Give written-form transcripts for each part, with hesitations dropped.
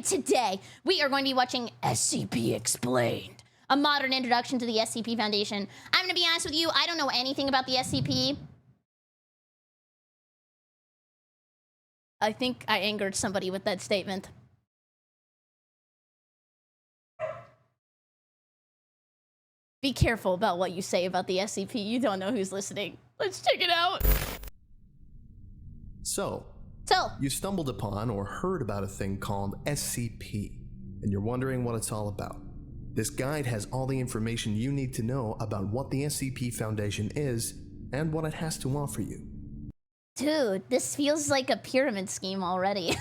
and today we are going to be watching SCP Explained, a modern introduction to the SCP Foundation. I'm going to be honest with you, I don't know anything about the SCP. I think I angered somebody with that statement. Be careful about what you say about the SCP. You don't know who's listening. Let's check it out. So, you stumbled upon or heard about a thing called SCP, and you're wondering what it's all about. This guide has all the information you need to know about what the SCP Foundation is and what it has to offer you. Dude, this feels like a pyramid scheme already.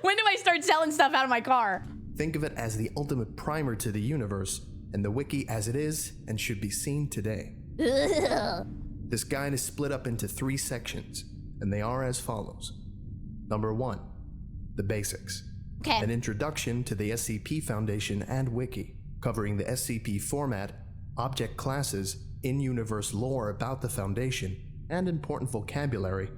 When do I start selling stuff out of my car? Think of it as the ultimate primer to the universe, and the wiki as it is and should be seen today. Ugh. This guide is split up into 3 sections, and they are as follows. Number 1, the basics. Okay. An introduction to the SCP Foundation and wiki, covering the SCP format, object classes, in-universe lore about the Foundation, and important vocabulary.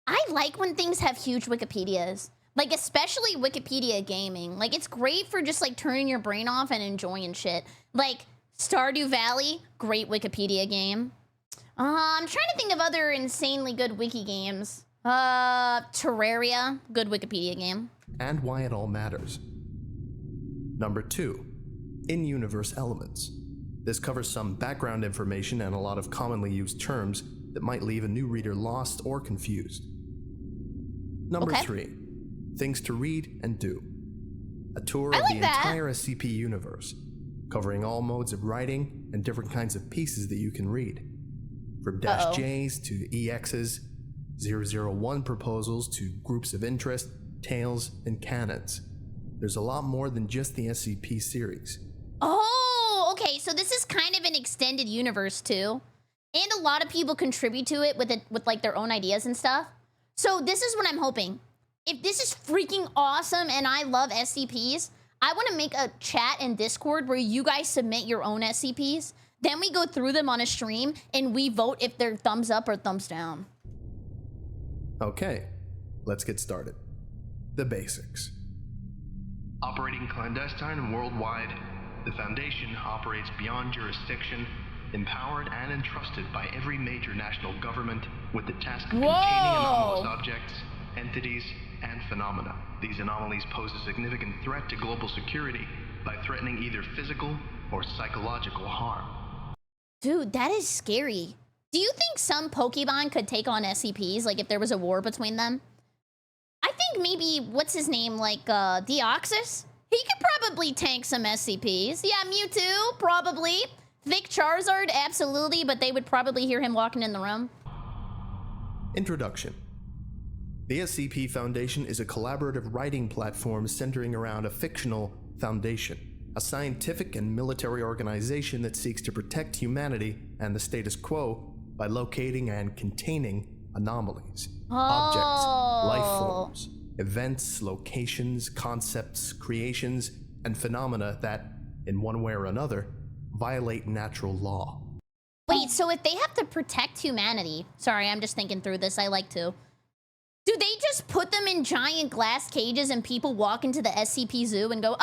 I like when things have huge Wikipedias. Like, especially Wikipedia gaming. Like, it's great for just, like, turning your brain off and enjoying shit. Like, Stardew Valley, great Wikipedia game. I'm trying to think of other insanely good wiki games. Terraria, good Wikipedia game. And why it all matters. Number 2, in-universe elements. This covers some background information and a lot of commonly used terms that might leave a new reader lost or confused. Number 3, things to read and do. A tour of the entire SCP universe, covering all modes of writing and different kinds of pieces that you can read. From -Js to EXs, 001 proposals to groups of interest, tales, and canons. There's a lot more than just the SCP series. Oh, okay, so this is kind of an extended universe too. And a lot of people contribute to it with like their own ideas and stuff. So this is what I'm hoping. If this is freaking awesome and I love SCPs, I want to make a chat and Discord where you guys submit your own SCPs. Then we go through them on a stream and we vote if they're thumbs up or thumbs down. Okay, let's get started. The basics. Operating clandestine and worldwide, the Foundation operates beyond jurisdiction, empowered and entrusted by every major national government with the task of containing anomalous objects, entities, and phenomena. These anomalies pose a significant threat to global security by threatening either physical or psychological harm. Dude, that is scary. Do you think some Pokemon could take on SCPs, like if there was a war between them? I think maybe, what's his name, like Deoxys? He could probably tank some SCPs. Yeah, Mewtwo, probably. Thick Charizard, absolutely, but they would probably hear him walking in the room. Introduction. The SCP Foundation is a collaborative writing platform centering around a fictional foundation, a scientific and military organization that seeks to protect humanity and the status quo by locating and containing anomalies, objects, life forms, events, locations, concepts, creations, and phenomena that, in one way or another, violate natural law. Wait, so if they have to protect humanity, sorry, I'm just thinking through this, I like to. Do they just put them in giant glass cages and people walk into the SCP zoo and go, look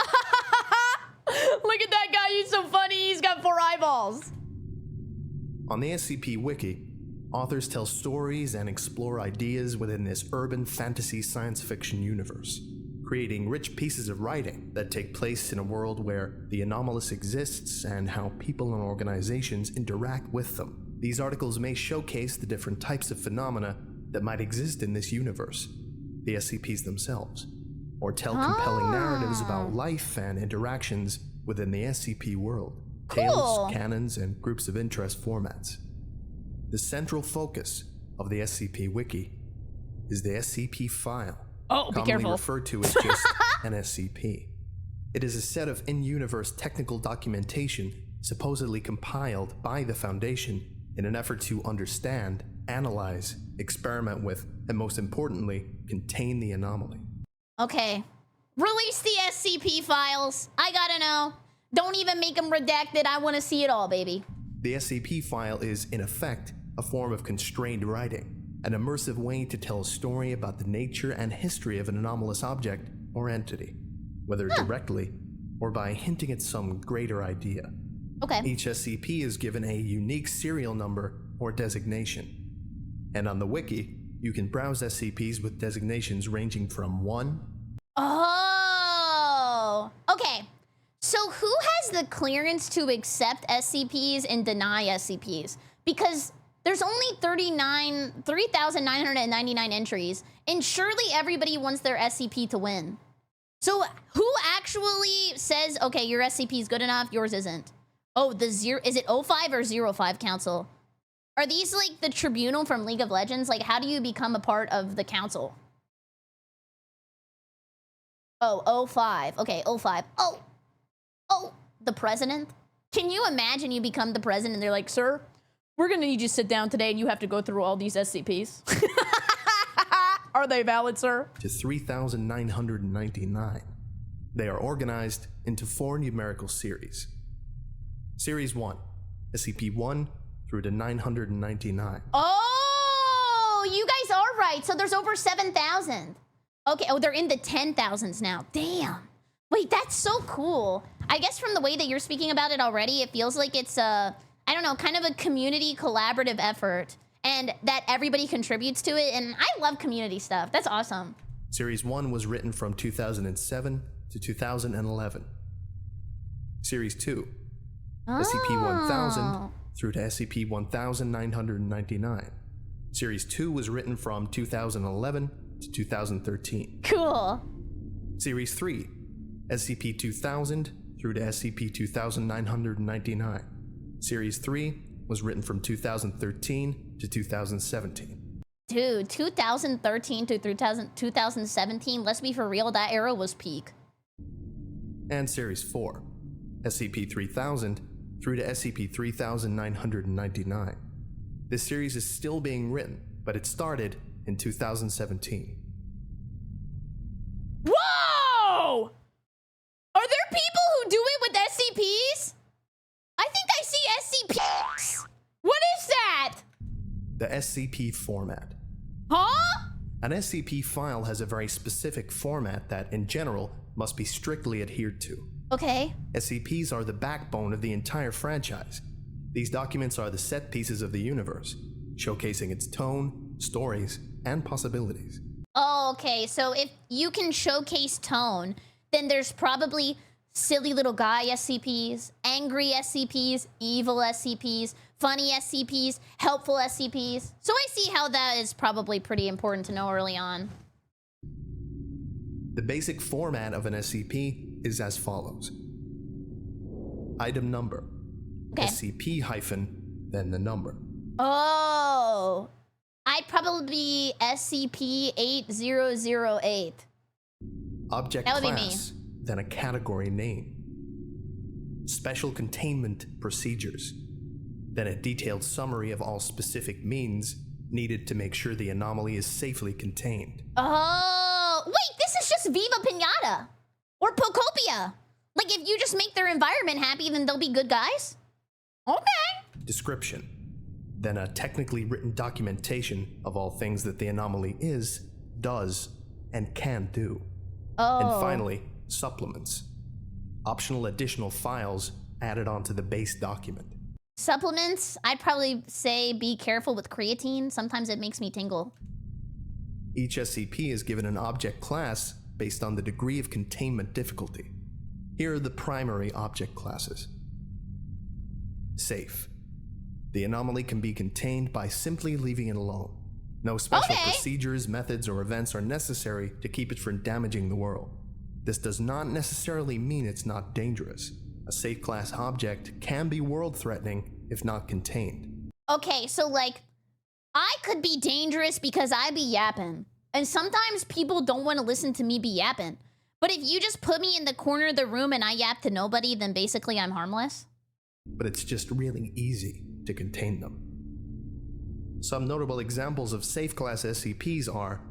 at that guy, he's so funny, he's got 4 eyeballs. On the SCP Wiki, authors tell stories and explore ideas within this urban fantasy science fiction universe, creating rich pieces of writing that take place in a world where the anomalous exists and how people and organizations interact with them. These articles may showcase the different types of phenomena that might exist in this universe, the SCPs themselves, or tell compelling narratives about life and interactions within the SCP world, tales, canons, and groups of interest formats. The central focus of the SCP Wiki is the SCP file, commonly referred to as just an SCP. It is a set of in-universe technical documentation supposedly compiled by the Foundation in an effort to understand, analyze, experiment with, and most importantly, contain the anomaly. Okay. Release the SCP files. I gotta know. Don't even make them redacted. I want to see it all, baby. The SCP file is, in effect, a form of constrained writing, an immersive way to tell a story about the nature and history of an anomalous object or entity, whether directly or by hinting at some greater idea. Okay. Each SCP is given a unique serial number or designation. And on the wiki, you can browse SCPs with designations ranging from 1. Oh, okay. So who has the clearance to accept SCPs and deny SCPs? Because there's only 3,999 entries, and surely everybody wants their SCP to win. So who actually says, okay, your SCP is good enough, yours isn't? Oh, is it 05 or 05 council? Are these like the tribunal from League of Legends? Like, how do you become a part of the council? Oh, 05. Okay, 05. Oh, the president? Can you imagine you become the president and they're like, sir, we're gonna need you to sit down today and you have to go through all these SCPs. Are they valid, sir? To 3,999. They are organized into 4 numerical series. Series 1, SCP-1 through to 999. Oh, you guys are right. So there's over 7,000. Okay, oh, they're in the 10,000s now. Damn. Wait, that's so cool. I guess from the way that you're speaking about it already, it feels like it's a, I don't know, kind of a community collaborative effort and that everybody contributes to it. And I love community stuff. That's awesome. Series 1 was written from 2007 to 2011. Series 2, SCP-1000 through to SCP-1999. Series 2 was written from 2011 to 2013. Cool. Series 3, SCP-2000 through to SCP-2999. Series 3 was written from 2013 to 2017. Dude, 2013 to 2017, let's be for real, that era was peak. And Series 4, SCP-3000 through to SCP-3999. This series is still being written, but it started in 2017. Whoa! Are there people who do it with SCPs? I think I see SCPs. What is that? The SCP format. Huh? An SCP file has a very specific format that, in general, must be strictly adhered to. Okay. SCPs are the backbone of the entire franchise. These documents are the set pieces of the universe, showcasing its tone, stories, and possibilities. Oh, okay. So if you can showcase tone, then there's probably silly little guy SCPs, angry SCPs, evil SCPs, funny SCPs, helpful SCPs. So I see how that is probably pretty important to know early on. The basic format of an SCP is as follows. Item number. Okay. SCP hyphen, then the number. Oh, I'd probably be SCP-8008. Object That would class, be me. then a category name. Special containment procedures, then a detailed summary of all specific means needed to make sure the anomaly is safely contained. Oh, wait, this is just Viva Pinata or Pocopia. Like if you just make their environment happy, then they'll be good guys? Okay. Description, then a technically written documentation of all things that the anomaly is, does, and can do. Oh. And finally, supplements. Optional additional files added onto the base document. Supplements, I'd probably say be careful with creatine. Sometimes it makes me tingle. Each SCP is given an object class based on the degree of containment difficulty. Here are the primary object classes. Safe. The anomaly can be contained by simply leaving it alone. No special procedures, methods, or events are necessary to keep it from damaging the world. This does not necessarily mean it's not dangerous. A safe class object can be world-threatening if not contained. Okay, so like, I could be dangerous because I be yapping. And sometimes people don't want to listen to me be yapping. But if you just put me in the corner of the room and I yap to nobody, then basically I'm harmless. But it's just really easy to contain them. Some notable examples of safe class SCPs are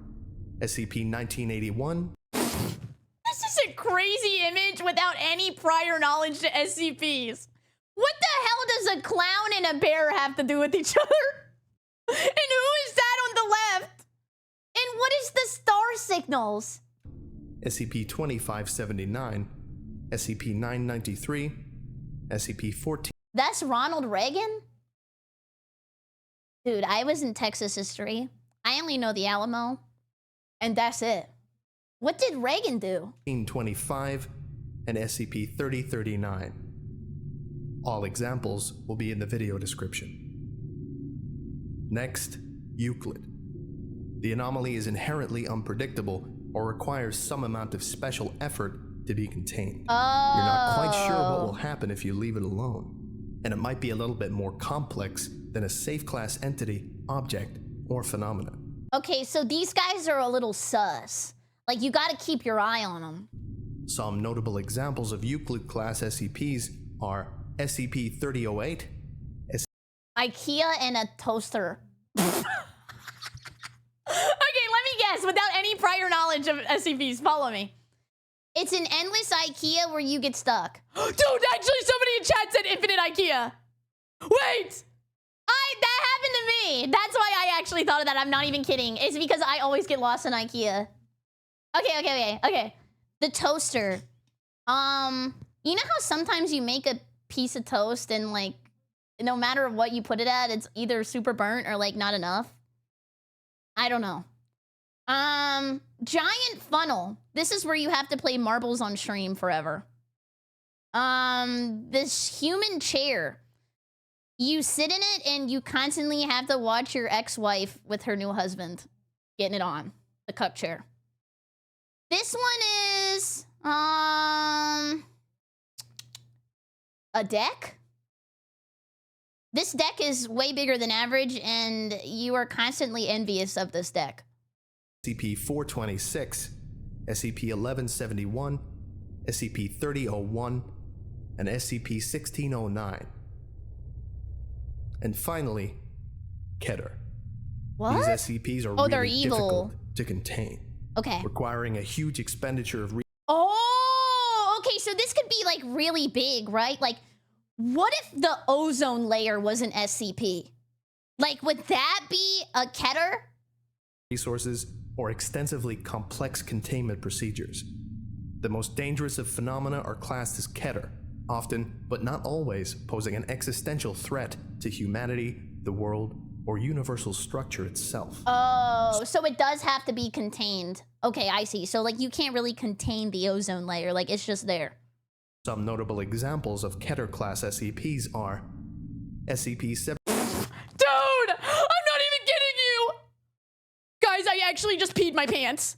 SCP-1981. This is a crazy image without any prior knowledge to SCPs. What the hell does a clown and a bear have to do with each other? And who is that on the left? And what is the star signals? SCP-2579, SCP-993, SCP-14. That's Ronald Reagan? Dude, I was in Texas history. I only know the Alamo, and that's it. What did Reagan do? 1825 and SCP-3039. All examples will be in the video description. Next, Euclid. The anomaly is inherently unpredictable or requires some amount of special effort to be contained. Oh. You're not quite sure what will happen if you leave it alone, and it might be a little bit more complex than a safe class entity, object, or phenomenon. Okay, so these guys are a little sus. Like, you gotta keep your eye on them. Some notable examples of Euclid class SCPs are SCP-008, IKEA and a toaster. Okay, let me guess, without any prior knowledge of SCPs, follow me. It's an endless IKEA where you get stuck. Dude, actually somebody in chat said infinite IKEA. Wait! That happened to me. That's why I actually thought of that. I'm not even kidding. It's because I always get lost in IKEA. Okay. The toaster. You know how sometimes you make a piece of toast and like, no matter what you put it at, it's either super burnt or like not enough? I don't know. Giant funnel. This is where you have to play marbles on stream forever. This human chair. You sit in it and you constantly have to watch your ex-wife with her new husband getting it on. The cup chair. This one is, a deck? This deck is way bigger than average, and you are constantly envious of this deck. SCP-426, SCP-1171, SCP-3001, and SCP-1609. And finally, Keter. What? These SCPs are really difficult to contain. Okay. Requiring a huge expenditure of Oh, okay, so this could be like really big, right? Like, what if the ozone layer was an SCP? Like, would that be a Keter? Resources or extensively complex containment procedures. The most dangerous of phenomena are classed as Keter, often, but not always, posing an existential threat to humanity, the world, or universal structure itself. Oh, so it does have to be contained. Okay, I see. So, like, you can't really contain the ozone layer. Like, it's just there. Some notable examples of Keter-class SCPs are SCP-7... Dude! I'm not even kidding you! Guys, I actually just peed my pants.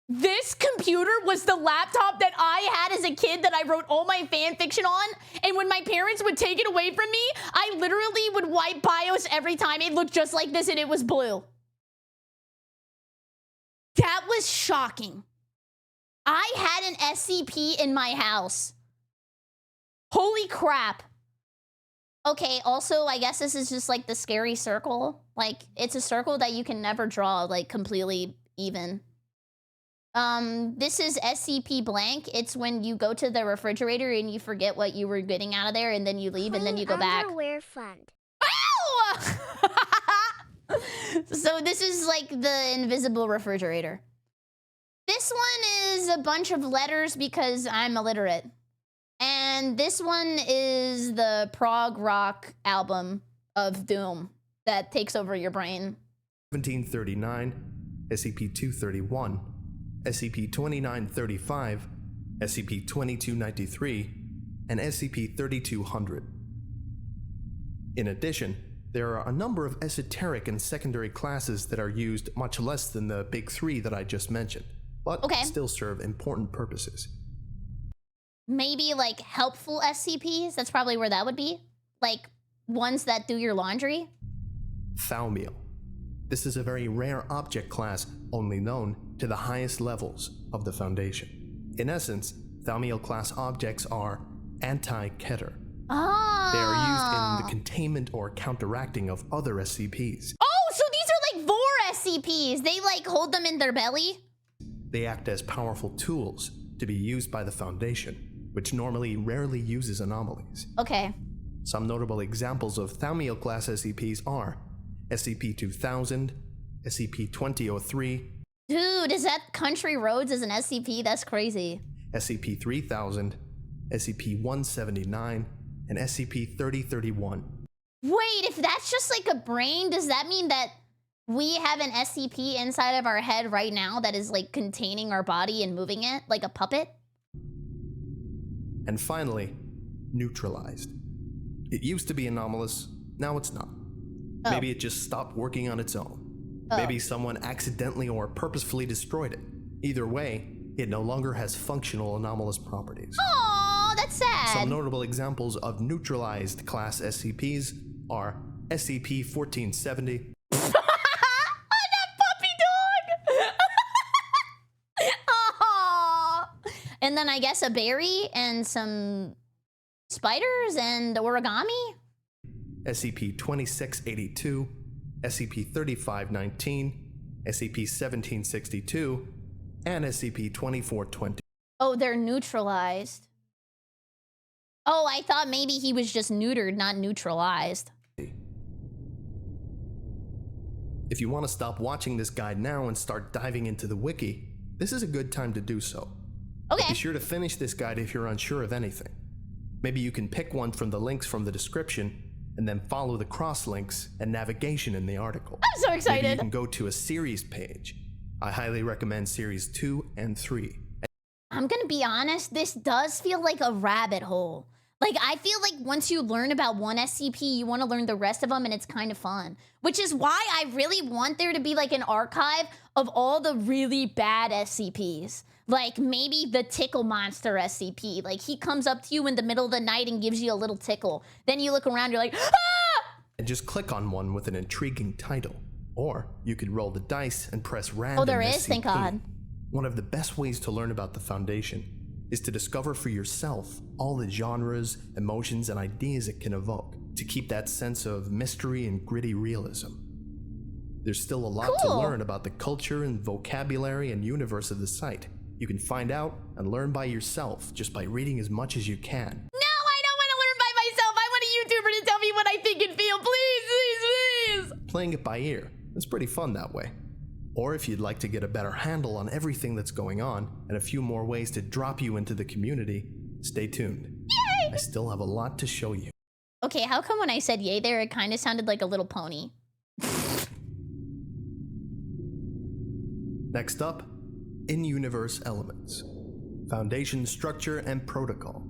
This computer was the laptop that I had as a kid that I wrote all my fan fiction on, and when my parents would take it away from me, I literally would wipe BIOS every time. It looked just like this and it was blue. That was shocking. I had an SCP in my house. Holy crap. Okay, also, I guess this is just like the scary circle. Like, it's a circle that you can never draw, like, completely even. This is SCP blank. It's when you go to the refrigerator and you forget what you were getting out of there, and then you leave, and then you go back. Underwear fund. Ow! So this is like the invisible refrigerator. This one is a bunch of letters because I'm illiterate. And this one is the prog rock album of doom that takes over your brain. 1739, SCP-231, SCP-2935, SCP-2293, and SCP-3200. In addition, there are a number of esoteric and secondary classes that are used much less than the big three that I just mentioned, but still serve important purposes. Maybe like helpful SCPs? That's probably where that would be. Like ones that do your laundry? Thaumiel. This is a very rare object class only known to the highest levels of the Foundation. In essence, Thaumiel class objects are anti-Keter. Oh. They are used in the containment or counteracting of other SCPs. Oh, so these are like Vor SCPs. They like hold them in their belly? They act as powerful tools to be used by the Foundation, which normally rarely uses anomalies. Okay. Some notable examples of Thaumiel class SCPs are SCP-2000, SCP-2003. Dude, is that Country Roads as an SCP? That's crazy. SCP-3000, SCP-179, and SCP-3031. Wait, if that's just like a brain, does that mean that we have an SCP inside of our head right now that is like containing our body and moving it like a puppet? And finally, neutralized. It used to be anomalous, now it's not. Oh. Maybe it just stopped working on its own. Maybe someone accidentally or purposefully destroyed it. Either way, it no longer has functional anomalous properties. Aw, that's sad. Some notable examples of neutralized class SCPs are SCP-1470, Oh, that puppy dog! Aw. And then I guess a berry and some spiders and origami? SCP-2682, SCP-3519, SCP-1762, and SCP-2420. Oh, they're neutralized. Oh, I thought maybe he was just neutered, not neutralized. If you want to stop watching this guide now and start diving into the wiki, this is a good time to do so. Okay. But be sure to finish this guide if you're unsure of anything. Maybe you can pick one from the links from the description and then follow the cross links and navigation in the article. I'm so excited. Maybe you can go to a series page. I highly recommend series 2 and 3. I'm gonna be honest, this does feel like a rabbit hole. Like, I feel like once you learn about one SCP, you want to learn the rest of them, and it's kind of fun. Which is why I really want there to be like an archive of all the really bad SCPs. Like maybe the tickle monster SCP. Like he comes up to you in the middle of the night and gives you a little tickle. Then you look around, you're like, ah! And just click on one with an intriguing title. Or you could roll the dice and press random. Oh, there is, SCP. thank God. One of the best ways to learn about the Foundation is to discover for yourself all the genres, emotions, and ideas it can evoke to keep that sense of mystery and gritty realism. There's still a lot to learn about the culture and vocabulary and universe of the site. You can find out and learn by yourself just by reading as much as you can. No, I don't want to learn by myself. I want a YouTuber to tell me what I think and feel. Please, please, please. Playing it by ear, it's pretty fun that way. Or if you'd like to get a better handle on everything that's going on and a few more ways to drop you into the community, stay tuned. Yay! I still have a lot to show you. Okay, how come when I said yay there, it kind of sounded like a little pony? Next up, in-universe elements. Foundation structure and protocol.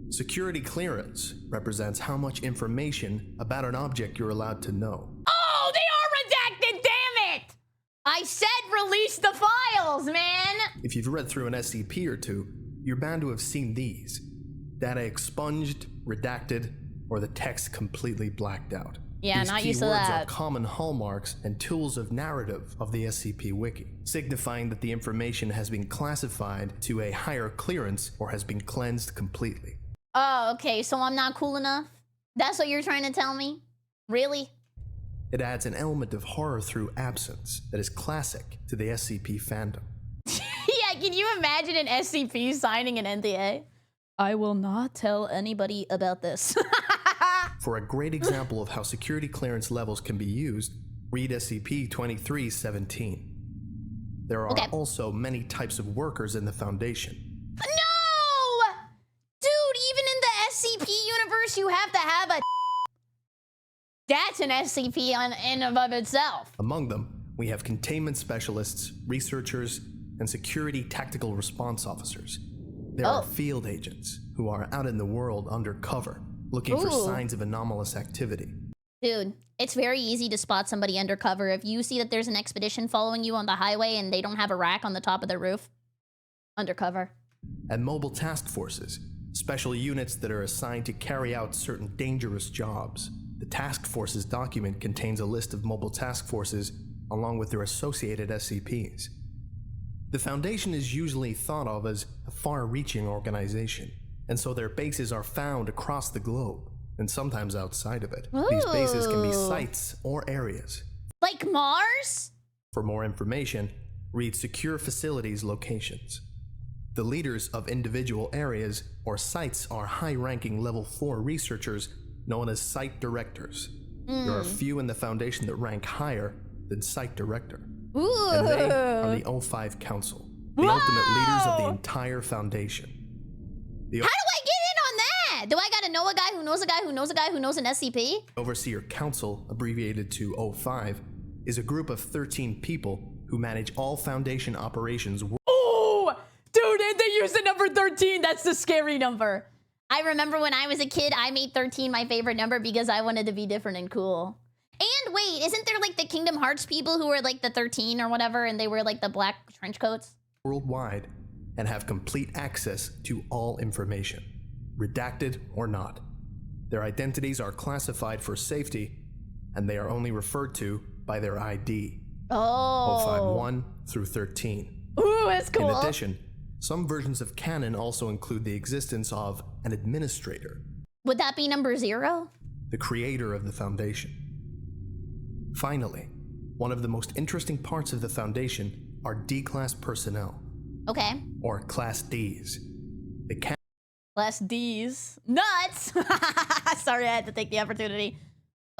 Security clearance represents how much information about an object you're allowed to know. Oh, they are redacted, damn it! I said release the files, man! If you've read through an SCP or two, you're bound to have seen these. Data expunged, redacted, or the text completely blacked out. Yeah, These not used to keywords that. are common hallmarks and tools of narrative of the SCP Wiki, signifying that the information has been classified to a higher clearance or has been cleansed completely. Oh, okay, so I'm not cool enough? That's what you're trying to tell me? Really? It adds an element of horror through absence that is classic to the SCP fandom. Yeah, can you imagine an SCP signing an NDA? I will not tell anybody about this. For a great example of how security clearance levels can be used, read SCP-2317. There are also many types of workers in the Foundation. No! Dude, even in the SCP universe, you have to have a... That's an SCP in and of itself. Among them, we have containment specialists, researchers, and security tactical response officers. There are field agents who are out in the world undercover, looking for signs of anomalous activity. Dude, it's very easy to spot somebody undercover. If you see that there's an expedition following you on the highway and they don't have a rack on the top of their roof, undercover. And mobile task forces, special units that are assigned to carry out certain dangerous jobs. The task forces document contains a list of mobile task forces along with their associated SCPs. The Foundation is usually thought of as a far-reaching organization, and so their bases are found across the globe, and sometimes outside of it. These bases can be sites or areas. Like Mars? For more information, read Secure Facilities Locations. The leaders of individual areas or sites are high-ranking Level 4 researchers known as Site Directors. There are few in the Foundation that rank higher than Site Director. Ooh. And they are the 05 Council, the ultimate leaders of the entire Foundation. How do I get in on that? Do I gotta know a guy who knows a guy who knows a guy who knows an SCP? Overseer Council, abbreviated to 05, is a group of 13 people who manage all Foundation operations. Oh, dude, and they use the number 13. That's the scary number. I remember when I was a kid, I made 13 my favorite number because I wanted to be different and cool. And wait, isn't there like the Kingdom Hearts people who were like the 13 or whatever, and they wear like the black trench coats? Worldwide, and have complete access to all information, redacted or not. Their identities are classified for safety, and they are only referred to by their ID. Oh. 051 through 13. Ooh, that's cool. In addition, some versions of canon also include the existence of an administrator. Would that be number 0? The creator of the Foundation. Finally, one of the most interesting parts of the Foundation are D-Class personnel. Okay. Or Class Ds. The Class Ds. Nuts! Sorry, I had to take the opportunity.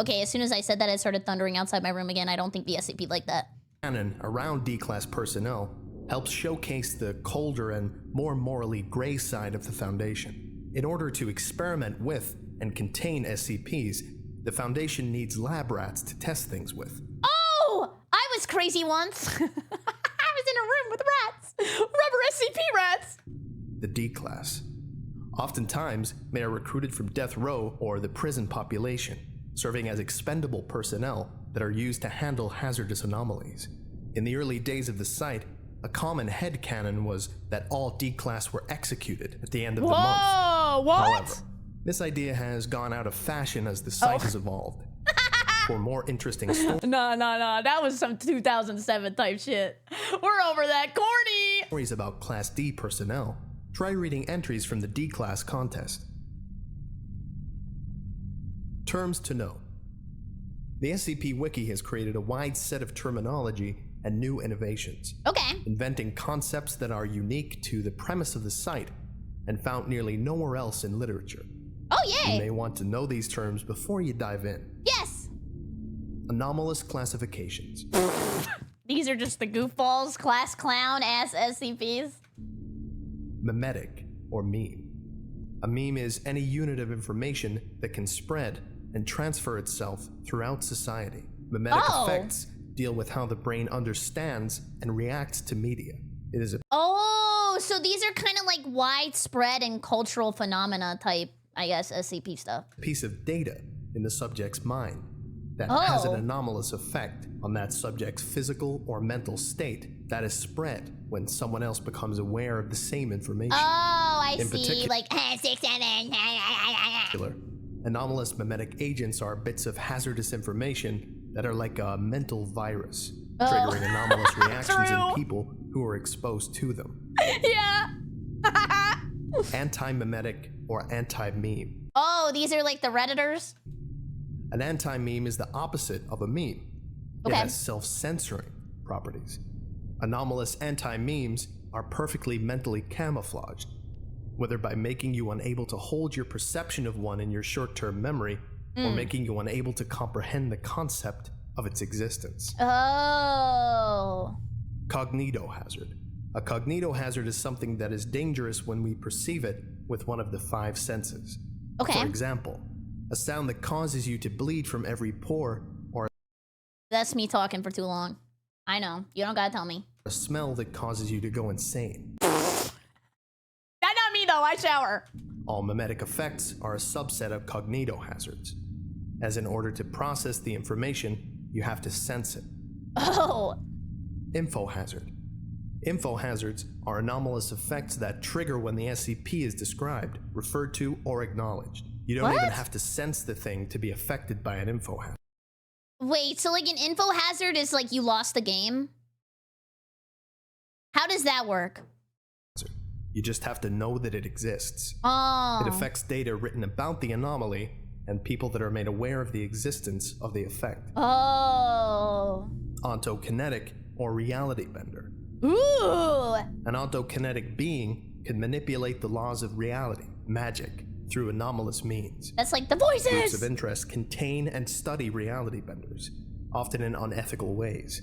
Okay, as soon as I said that, it started thundering outside my room again. I don't think the SCP like that. Canon around D-Class personnel helps showcase the colder and more morally gray side of the Foundation. In order to experiment with and contain SCPs, the Foundation needs lab rats to test things with. Oh! I was crazy once. I was in a room with rats. Rubber SCP rats. The D-Class. Oftentimes, they are recruited from death row or the prison population, serving as expendable personnel that are used to handle hazardous anomalies. In the early days of the site, a common headcanon was that all D-Class were executed at the end of the month. Whoa, what? However, this idea has gone out of fashion as the site has evolved. For more interesting stories No, that was some 2007 type shit. We're over that, corny! about Class D personnel, try reading entries from the D-Class contest. Terms to note. The SCP Wiki has created a wide set of terminology and new innovations, Okay. inventing concepts that are unique to the premise of the site and found nearly nowhere else in literature. Oh, You yay! may want to know these terms before you dive in. Yes! Anomalous classifications. These are just the goofballs, class clown ass SCPs. Memetic, or meme. A meme is any unit of information that can spread and transfer itself throughout society. Memetic effects deal with how the brain understands and reacts to media. It is a Oh, so these are kind of like widespread and cultural phenomena type, I guess, SCP stuff. piece of data in the subject's mind that has an anomalous effect on that subject's physical or mental state that is spread when someone else becomes aware of the same information. Oh, I In see. particular- Like 6, 7. Anomalous memetic agents are bits of hazardous information that are like a mental virus, triggering anomalous reactions in True. people who are exposed to them. Yeah. Anti-memetic or anti-meme. Oh, these are like the Redditors? An anti-meme is the opposite of a meme. It Okay. has self-censoring properties. Anomalous anti-memes are perfectly mentally camouflaged, whether by making you unable to hold your perception of one in your short-term memory, or making you unable to comprehend the concept of its existence. Oh. Cognitohazard. A cognitohazard is something that is dangerous when we perceive it with one of the 5 senses. Okay. For example, a sound that causes you to bleed from every pore, or That's me talking for too long. I know. You don't gotta tell me. a smell that causes you to go insane. That's not me though. I shower. All memetic effects are a subset of cognitohazards, as in order to process the information, you have to sense it. Oh. Infohazard. Infohazards are anomalous effects that trigger when the SCP is described, referred to, or acknowledged. You don't even What? have to sense the thing to be affected by an infohazard. Wait, so like an info hazard is like you lost the game? How does that work? You just have to know that it exists. Oh. It affects data written about the anomaly and people that are made aware of the existence of the effect. Oh. Ontokinetic or reality bender. Ooh. An ontokinetic being can manipulate the laws of reality, magic, through anomalous means. That's like the Groups of voices. interest contain and study reality benders, often in unethical ways.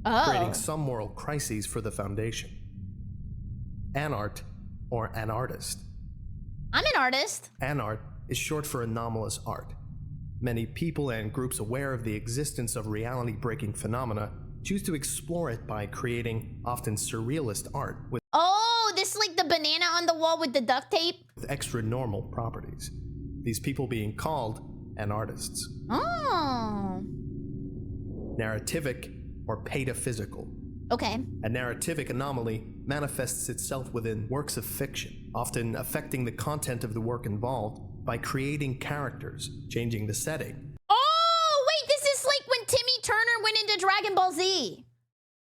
creating some moral crises for the Foundation. Anart, or an artist. I'm an artist. Anart is short for anomalous art. Many people and groups aware of the existence of reality-breaking phenomena choose to explore it by creating often surrealist art with This like the banana on the wall with the duct tape? extra normal properties. These people being called an artists. Oh. Narrativic or pataphysical. Okay. A narrativic anomaly manifests itself within works of fiction, often affecting the content of the work involved by creating characters, changing the setting. Oh, wait, this is like when Timmy Turner went into Dragon Ball Z.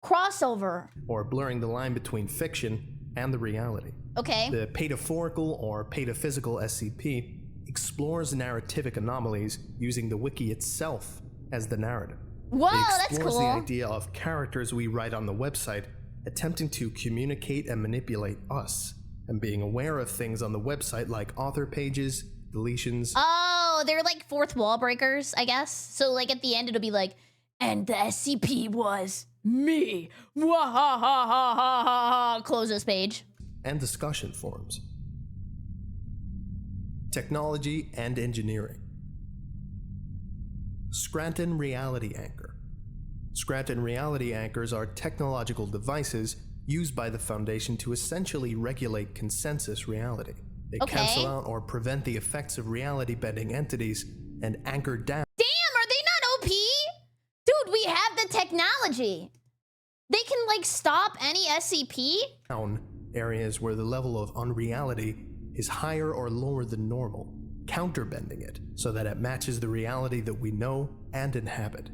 Crossover. Or blurring the line between fiction and the reality. Okay. The pataphorical or pataphysical SCP explores narrativic anomalies using the wiki itself as the narrative. Whoa, It that's explores cool. the idea of characters we write on the website attempting to communicate and manipulate us, and being aware of things on the website like author pages, deletions. Oh, they're like fourth wall breakers, I guess. So like at the end it'll be like, and the SCP was me. Wah ha ha ha ha ha ha. Close this page. And discussion forums. Technology and engineering. Scranton Reality Anchor. Scranton Reality Anchors are technological devices used by the Foundation to essentially regulate consensus reality. They cancel out or prevent the effects of reality-bending entities and anchor down. Damn, are they not OP? Dude, we have the technology. They can like stop any SCP? Areas where the level of unreality is higher or lower than normal, counterbending it so that it matches the reality that we know and inhabit.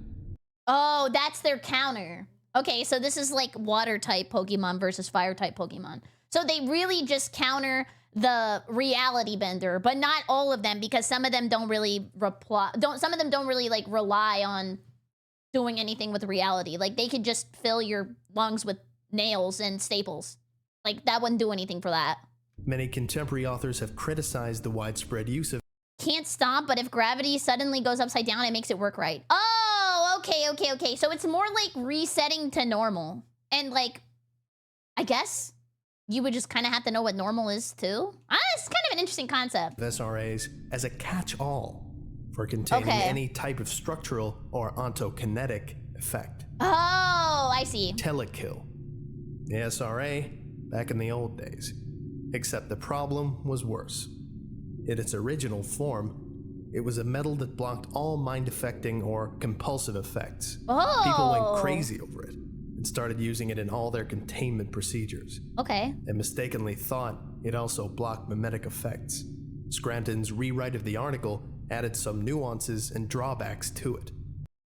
Oh, that's their counter. Okay, so this is like water type Pokemon versus fire type Pokemon. So they really just counter the reality bender, but not all of them, because some of them don't really some of them don't really like rely on doing anything with reality. Like they could just fill your lungs with nails and staples. Like that wouldn't do anything for that. Many contemporary authors have criticized the widespread use of can't stop, but if gravity suddenly goes upside down, it makes it work right. Oh, okay. So it's more like resetting to normal. And like, I guess you would just kind of have to know what normal is too. It's kind of an interesting concept. SRAs as a catch-all for containing any type of structural or ontokinetic effect. Oh, I see. Telekill. The SRA back in the old days. Except the problem was worse. In its original form, it was a metal that blocked all mind-affecting or compulsive effects. People went crazy over it and started using it in all their containment procedures. And mistakenly thought it also blocked mimetic effects. Scranton's rewrite of the article added some nuances and drawbacks to it.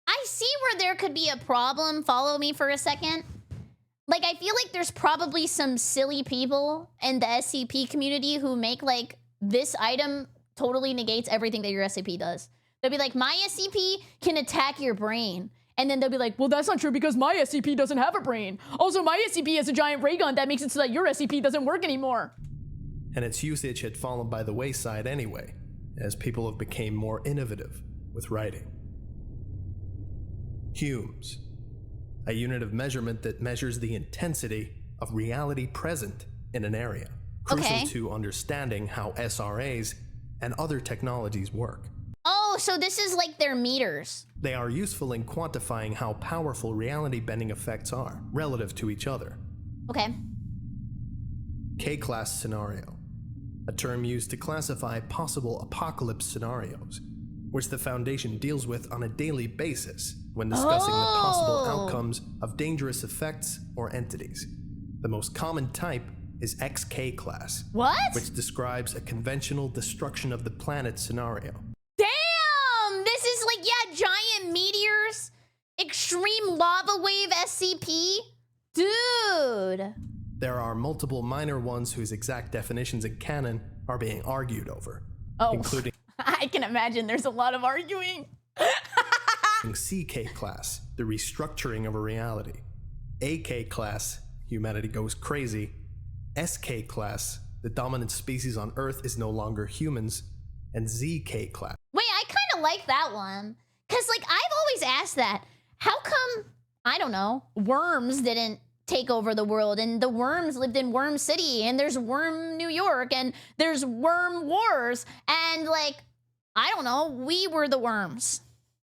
I see where there could be a problem. Follow me for a second. Like, I feel like there's probably some silly people in the SCP community who make, like, this item totally negates everything that your SCP does. They'll be like, my SCP can attack your brain. And then they'll be like, well, that's not true because my SCP doesn't have a brain. Also, my SCP has a giant ray gun that makes it so that your SCP doesn't work anymore. And its usage had fallen by the wayside anyway, as people have become more innovative with writing. Humes. A unit of measurement that measures the intensity of reality present in an area, crucial to understanding how SRAs and other technologies work. Oh, so this is like their meters. They are useful in quantifying how powerful reality-bending effects are relative to each other. K-class scenario, a term used to classify possible apocalypse scenarios, which the Foundation deals with on a daily basis when discussing the possible outcomes of dangerous effects or entities. The most common type is XK class, which describes a conventional destruction of the planet scenario. Damn! This is like, yeah, giant meteors, extreme lava wave SCP. Dude! There are multiple minor ones whose exact definitions in canon are being argued over, including I can imagine there's a lot of arguing. CK class, the restructuring of a reality. AK class, humanity goes crazy. SK class, the dominant species on Earth is no longer humans. And ZK class. Wait, I kind of like that one. Because, like, I've always asked that. How come I don't know, worms didn't take over the world, and the worms lived in Worm City, and there's Worm New York, and there's Worm Wars, and like, I don't know, we were the worms.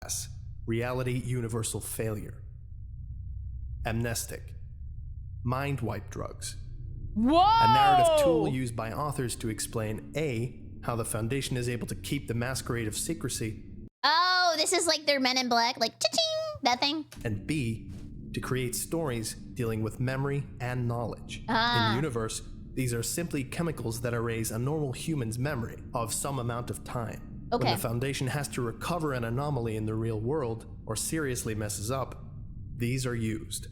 Yes. Reality universal failure. Amnestic. Mind wipe drugs. Whoa! A narrative tool used by authors to explain A, how the Foundation is able to keep the masquerade of secrecy. Oh, this is like their Men in Black, like cha-ching, that thing. And B, to create stories dealing with memory and knowledge. In the universe, these are simply chemicals that erase a normal human's memory of some amount of time. Okay. When the Foundation has to recover an anomaly in the real world or seriously messes up, these are used.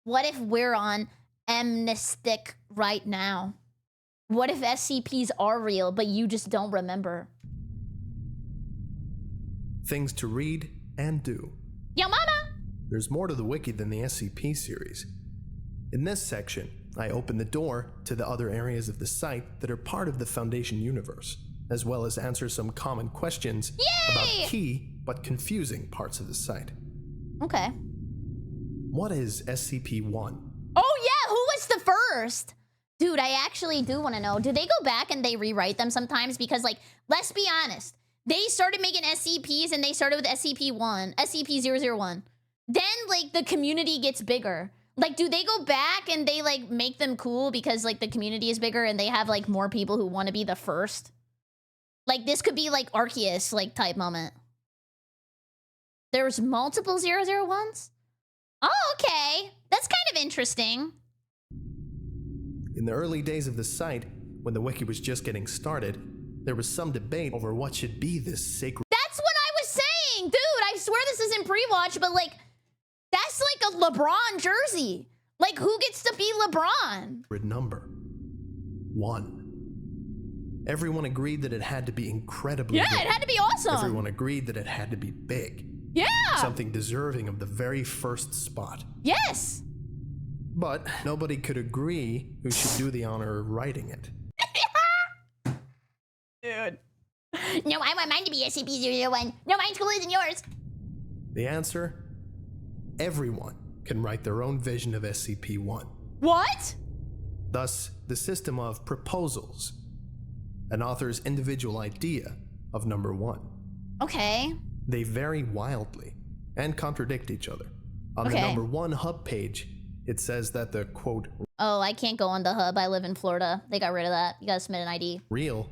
What if we're on amnestic right now? What if SCPs are real, but you just don't remember? Things to read and do. Yo, mama! There's more to the wiki than the SCP series. In this section, I open the door to the other areas of the site that are part of the Foundation universe, as well as answer some common questions about key but confusing parts of the site. Okay. What is SCP-1? Oh yeah, who was the first? Dude, I actually do want to know. Do they go back and they rewrite them sometimes? Because, like, let's be honest. They started making SCPs and they started with SCP-1, SCP-001. Then, like, the community gets bigger. Like, do they go back and they, like, make them cool because, like, the community is bigger and they have, like, more people who want to be the first? Like, this could be, like, Arceus, like, type moment. There's multiple 001s? Oh, okay. That's kind of interesting. In the early days of the site, when the wiki was just getting started, there was some debate over what should be this sacred. That's what I was saying! Dude, I swear this isn't pre-watch, but, like, that's like a LeBron jersey. Like, who gets to be LeBron? Number 1. Everyone agreed that it had to be incredibly big. It had to be awesome. Everyone agreed that it had to be big. Yeah. Something deserving of the very first spot. Yes. But nobody could agree who should do the honor of writing it. Dude. No, I want mine to be SCP-001. No, mine's cooler than yours. The answer? Everyone can write their own vision of SCP-1. What? Thus, the system of proposals. An author's individual idea of number 1. Okay. They vary wildly and contradict each other. On the number 1 hub page, it says that the, quote, oh, I can't go on the hub. I live in Florida. They got rid of that. You gotta submit an ID. real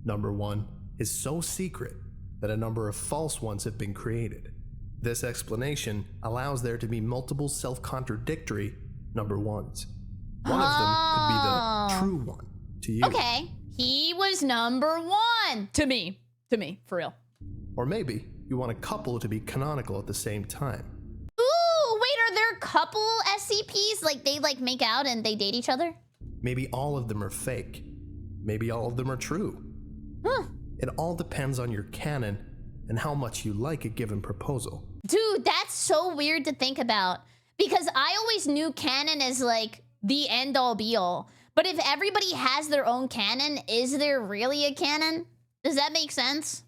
number 1 is so secret that a number of false ones have been created. This explanation allows there to be multiple self-contradictory number 1s. One of them could be the true one to you. Okay. He was number 1 to me. To me, for real. Or maybe you want a couple to be canonical at the same time. Ooh, wait, are there couple SCPs? Like, they, like, make out and they date each other? Maybe all of them are fake. Maybe all of them are true. Huh. It all depends on your canon and how much you like a given proposal. Dude, that's so weird to think about. Because I always knew canon as, like, the end-all be-all. But if everybody has their own canon, is there really a canon? Does that make sense?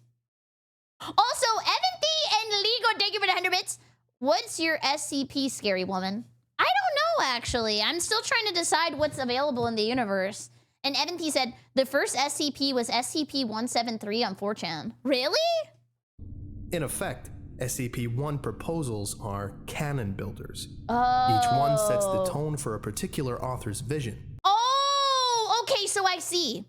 Also, Evan and Lego, thank you for the 100 bits. What's your SCP, scary woman? I don't know, actually. I'm still trying to decide what's available in the universe. And Evan P said, the first SCP was SCP-173 on 4chan. Really? In effect, SCP-1 proposals are canon builders. Oh. Each one sets the tone for a particular author's vision. Oh, okay, so I see.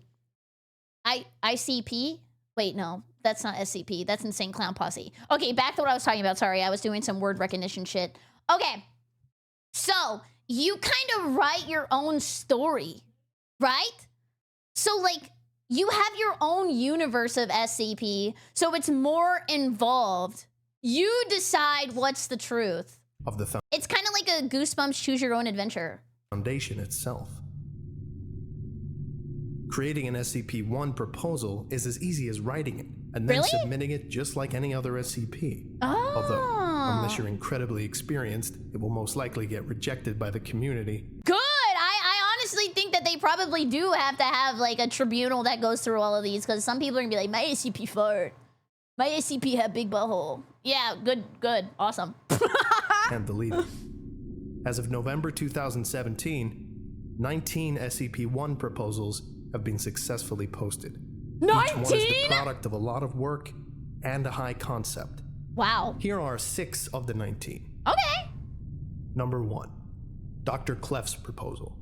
ICP? Wait, no, that's not SCP. That's Insane Clown Posse. Okay, back to what I was talking about. Sorry, I was doing some word recognition shit. Okay, so you kind of write your own story, right? So, like, you have your own universe of SCP, so it's more involved. You decide what's the truth. Of the It's kind of like a Goosebumps Choose Your Own Adventure. Foundation itself. Creating an SCP-1 proposal is as easy as writing it, and then submitting it just like any other SCP. Oh. Although, unless you're incredibly experienced, it will most likely get rejected by the community. Good! I honestly think that they probably do have to have, like, a tribunal that goes through all of these, because some people are going to be like, my SCP fart. My SCP had big butthole. Yeah, good, awesome. and deleted. As of November 2017, 19 SCP-1 proposals have been successfully posted. 19? Each one is the product of a lot of work and a high concept. Wow. Here are 6 of the 19. Okay. Number 1. Dr. Clef's proposal.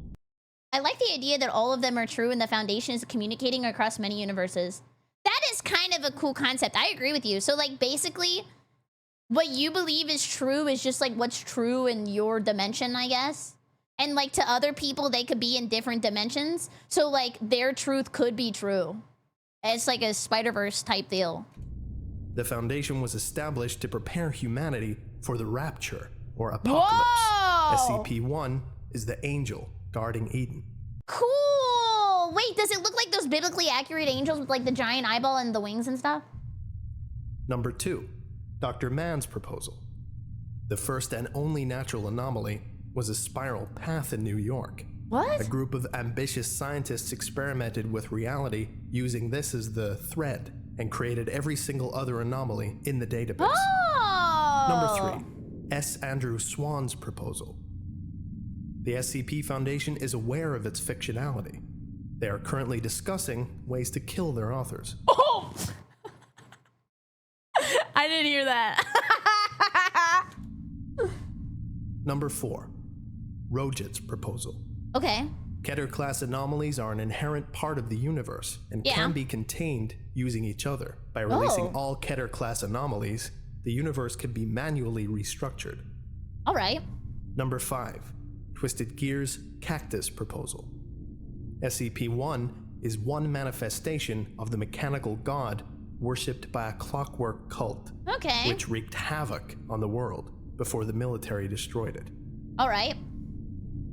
I like the idea that all of them are true and the Foundation is communicating across many universes. That is kind of a cool concept. I agree with you. So, like, basically, what you believe is true is just, like, what's true in your dimension, I guess. And, like, to other people, they could be in different dimensions. So, like, their truth could be true. It's like a Spider-Verse type deal. The Foundation was established to prepare humanity for the Rapture, or Apocalypse. Whoa! SCP-1 is the angel guarding Eden. Cool! Wait, does it look like those biblically accurate angels with, like, the giant eyeball and the wings and stuff? Number 2. Dr. Mann's proposal. The first and only natural anomaly was a spiral path in New York. What? A group of ambitious scientists experimented with reality using this as the thread and created every single other anomaly in the database. Oh! Number 3. S. Andrew Swan's proposal. The SCP Foundation is aware of its fictionality. They are currently discussing ways to kill their authors. Oh! I didn't hear that. Number 4. Rojit's proposal. Okay. Keter-class anomalies are an inherent part of the universe and can be contained using each other. By releasing all Keter-class anomalies, the universe can be manually restructured. All right. Number 5. Twisted Gear's Cactus proposal. SCP-1 is one manifestation of the mechanical god worshipped by a clockwork cult, Okay. which wreaked havoc on the world before the military destroyed it. All right.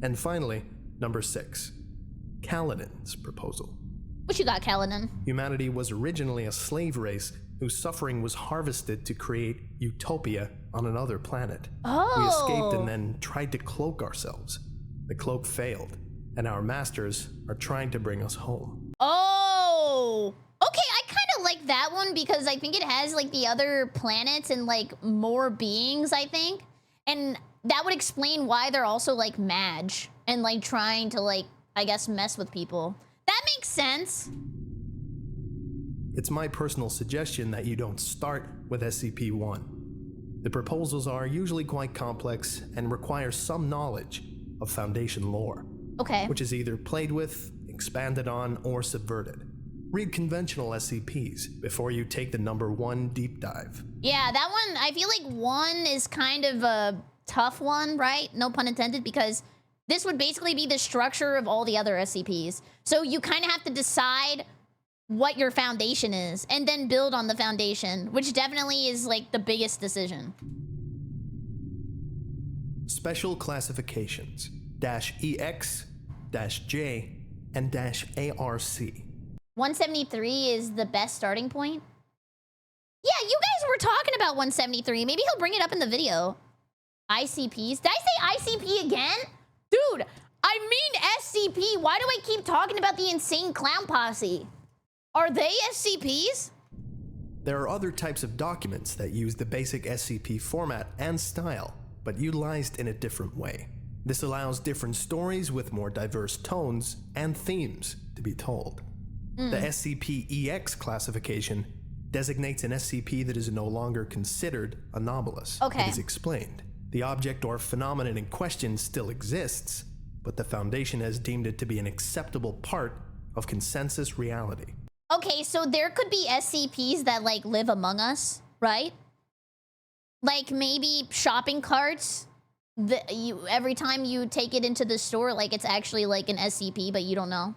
And finally, number 6. Kaladin's proposal. What you got, Kaladin? Humanity was originally a slave race whose suffering was harvested to create utopia on another planet. Oh. We escaped and then tried to cloak ourselves. The cloak failed, and our masters are trying to bring us home. Oh. Okay, I kind of like that one because I think it has, like, the other planets and, like, more beings, I think. And that would explain why they're also, like, Madge and, like, trying to, like, I guess, mess with people. That makes sense. It's my personal suggestion that you don't start with SCP-1. The proposals are usually quite complex and require some knowledge of Foundation lore, Okay. which is either played with, expanded on, or subverted. Read conventional SCPs before you take the number 1 deep dive. Yeah, that one, I feel like 1 is kind of a tough one, right? No pun intended, because this would basically be the structure of all the other SCPs. So you kind of have to decide what your foundation is and then build on the foundation, which definitely is, like, the biggest decision. Special classifications -EX, -J, and -ARC. 173 is the best starting point. Yeah, you guys were talking about 173. Maybe he'll bring it up in the video. ICPs. Did I say ICP again? Dude, I mean SCP. Why do I keep talking about the insane clown posse? Are they SCPs? There are other types of documents that use the basic SCP format and style, but utilized in a different way. This allows different stories with more diverse tones and themes to be told. The SCP-EX classification designates an SCP that is no longer considered anomalous. Okay. It is explained. The object or phenomenon in question still exists, but the Foundation has deemed it to be an acceptable part of consensus reality. Okay, so there could be SCPs that, like, live among us, right? Like, maybe shopping carts. Every time you take it into the store, like, it's actually, like, an SCP, but you don't know.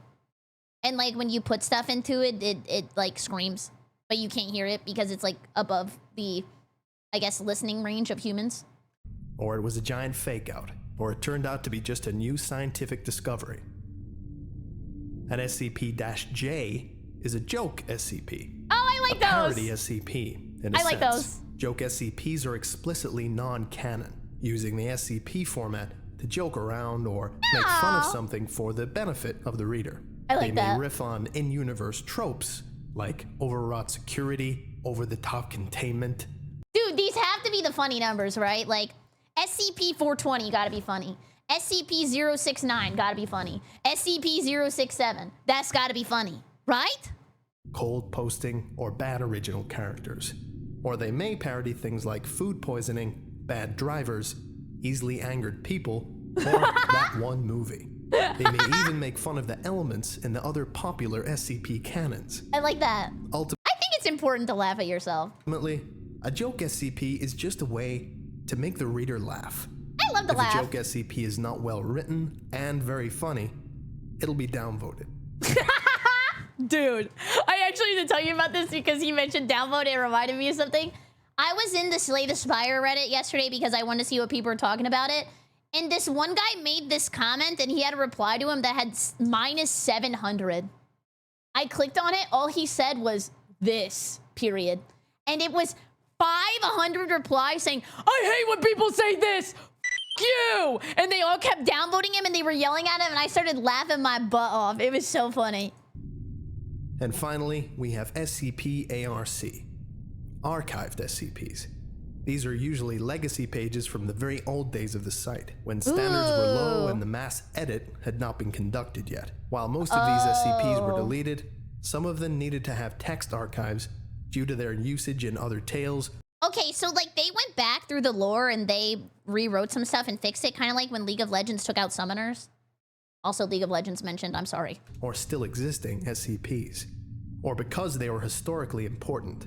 And, like, when you put stuff into it, it like, screams. But you can't hear it because it's, like, above the, I guess, listening range of humans. Or it was a giant fake-out, or it turned out to be just a new scientific discovery. An SCP-J is a joke SCP. Oh, I like a those! parody SCP, in a I like sense. those. Joke SCPs are explicitly non-canon, using the SCP format to joke around or make fun of something for the benefit of the reader. I like they may that. riff on in-universe tropes, like overwrought security, over-the-top containment. Dude, Dude, these have to be the funny numbers, right? Like, SCP-420 gotta be funny. SCP-069 gotta be funny. SCP-067, that's gotta be funny, right? Cold posting, or bad original characters. Or they may parody things like food poisoning, bad drivers, easily angered people, or that one movie. They may even make fun of the elements in the other popular SCP canons. I like that. I think it's important to laugh at yourself. Ultimately, a joke SCP is just a way to make the reader laugh. I love to laugh. If a joke SCP is not well written and very funny, it'll be downvoted. Dude, I actually need to tell you about this because you mentioned downvote. It reminded me of something. I was in the Slay the Spire Reddit yesterday because I wanted to see what people were talking about it. And this one guy made this comment and he had a reply to him that had minus 700. I clicked on it. All he said was this, period. And it was 500 replies saying, I hate when people say this. You! And they all kept downvoting him and they were yelling at him and I started laughing my butt off. It was so funny. And finally, we have SCP-ARC, archived SCPs. These are usually legacy pages from the very old days of the site, when standards were low and the mass edit had not been conducted yet. While most of these SCPs were deleted, some of them needed to have text archives due to their usage in other tales. Okay, so like they went back through the lore and they rewrote some stuff and fixed it, kind of like when League of Legends took out summoners. Also, League of Legends mentioned, I'm sorry. Or still existing SCPs. Or because they were historically important.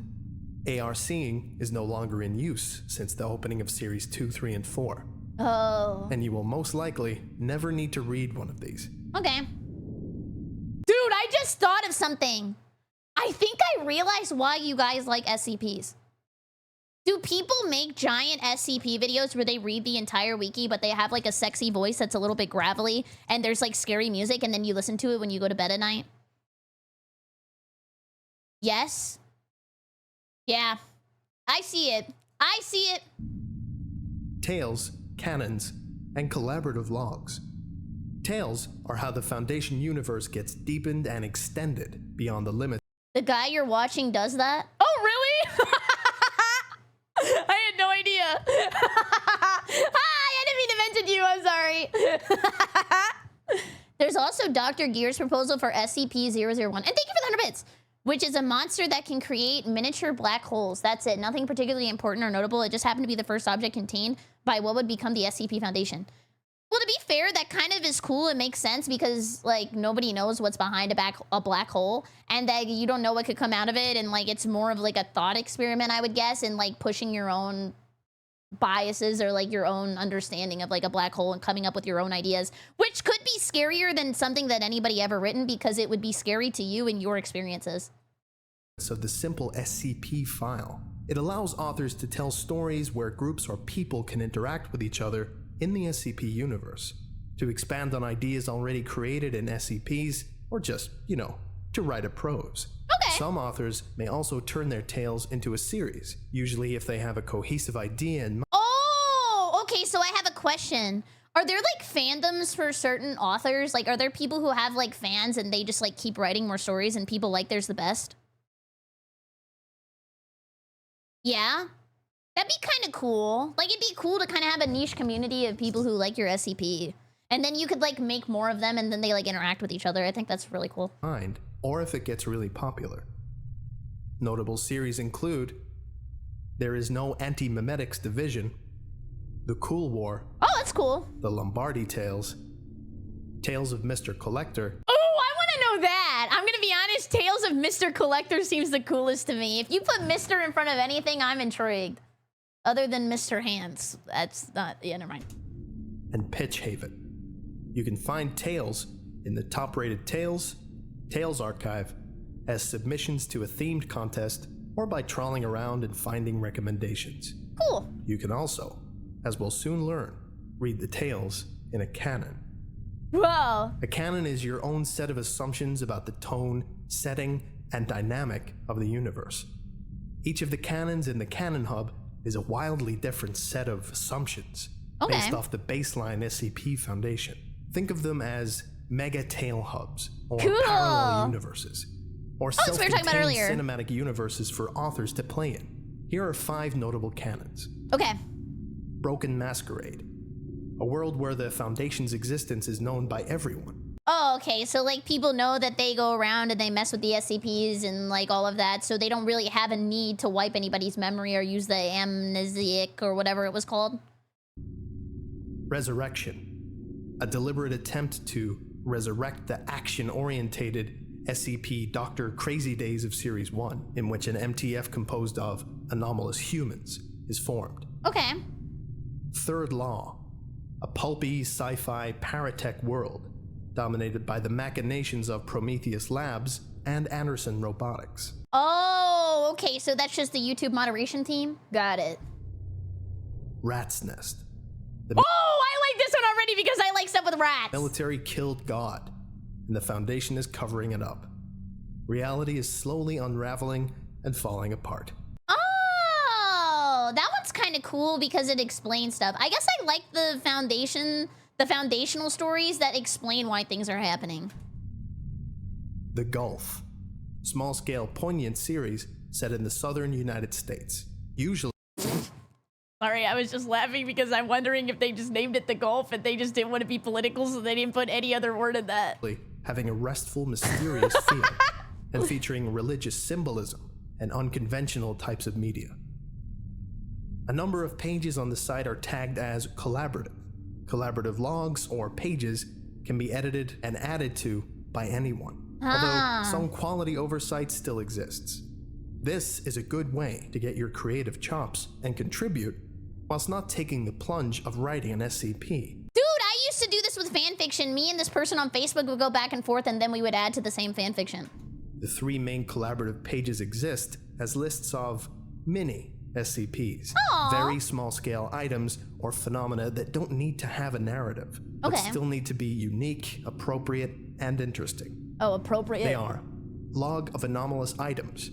ARCing is no longer in use since the opening of Series 2, 3, and 4. Oh. And you will most likely never need to read one of these. Okay. Dude, I just thought of something. I think I realized why you guys like SCPs. Do people make giant SCP videos where they read the entire wiki, but they have like a sexy voice that's a little bit gravelly, and there's like scary music, and then you listen to it when you go to bed at night? Yes? Yeah. I see it. I see it. Tales, canons, and collaborative logs. Tales are how the Foundation universe gets deepened and extended beyond the limits. The guy you're watching does that? Oh, really? I had no idea. Hi, I didn't mean to mention you. I'm sorry. There's also Dr. Gear's proposal for SCP-001. And thank you for the 100 bits. Which is a monster that can create miniature black holes. That's it. Nothing particularly important or notable. It just happened to be the first object contained by what would become the SCP Foundation. Well, to be fair, that kind of is cool. It makes sense because, like, nobody knows what's behind a black hole. And that you don't know what could come out of it. And, like, it's more of, like, a thought experiment, I would guess. And, like, pushing your own biases or, like, your own understanding of, like, a black hole and coming up with your own ideas. Which could be scarier than something that anybody ever written because it would be scary to you and your experiences. Of the simple SCP file. It allows authors to tell stories where groups or people can interact with each other in the SCP universe, to expand on ideas already created in SCPs, or just, you know, to write a prose. Okay. Some authors may also turn their tales into a series, usually if they have a cohesive idea in mind. Oh, okay, so I have a question. Are there, like, fandoms for certain authors? Like, are there people who have, like, fans and they just, like, keep writing more stories and people like theirs the best? Yeah? That'd be kind of cool. Like, it'd be cool to kind of have a niche community of people who like your SCP. And then you could, like, make more of them and then they, like, interact with each other. I think that's really cool. Or if it gets really popular. Notable series include There Is No Anti-Memetics Division, The Cool War. Oh, that's cool. The Lombardi Tales, Tales of Mr. Collector. Oh, I want to know that. I'm going to be honest, Tales of Mr. Collector seems the coolest to me. If you put Mr. in front of anything, I'm intrigued. Other than Mr. Hands. That's not... Yeah, never mind. And Pitch Haven. You can find Tales in the top-rated Tales archive as submissions to a themed contest or by trawling around and finding recommendations. Cool. You can also, as we'll soon learn, read the Tales in a canon. Whoa. A canon is your own set of assumptions about the tone, setting, and dynamic of the universe. Each of the canons in the Canon Hub is a wildly different set of assumptions based off the baseline SCP Foundation. Think of them as mega tale hubs or parallel universes, or self-contained cinematic universes for authors to play in. Here are 5 notable canons. Okay. Broken Masquerade. A world where the Foundation's existence is known by everyone. Oh, okay. So, like, people know that they go around and they mess with the SCPs and, like, all of that, so they don't really have a need to wipe anybody's memory or use the amnesiac or whatever it was called. Resurrection. A deliberate attempt to resurrect the action-orientated SCP Dr. Crazy Days of Series 1, in which an MTF composed of anomalous humans is formed. Okay. Third Law. A pulpy sci-fi paratech world dominated by the machinations of Prometheus Labs and Anderson Robotics. Oh, okay. So that's just the YouTube moderation team? Got it. Rat's Nest. Oh, I like this one already because I like stuff with rats. Military killed God, and the Foundation is covering it up. Reality is slowly unraveling and falling apart. Oh, that one's kind of cool because it explains stuff. I guess I like the foundational stories that explain why things are happening. The Gulf. Small-scale poignant series set in the southern United States. Usually Sorry, I was just laughing because I'm wondering if they just named it the Gulf and they just didn't want to be political, so they didn't put any other word in that. having a restful, mysterious feel, and featuring religious symbolism and unconventional types of media. A number of pages on the site are tagged as collaborative. Collaborative logs or pages can be edited and added to by anyone, although some quality oversight still exists. This is a good way to get your creative chops and contribute whilst not taking the plunge of writing an SCP. Dude, I used to do this with fanfiction. Me and this person on Facebook would go back and forth and then we would add to the same fanfiction. The 3 main collaborative pages exist as lists of mini SCPs. Aww. Very small scale items or phenomena that don't need to have a narrative, but still need to be unique, appropriate, and interesting. Oh, appropriate. They are log of anomalous items.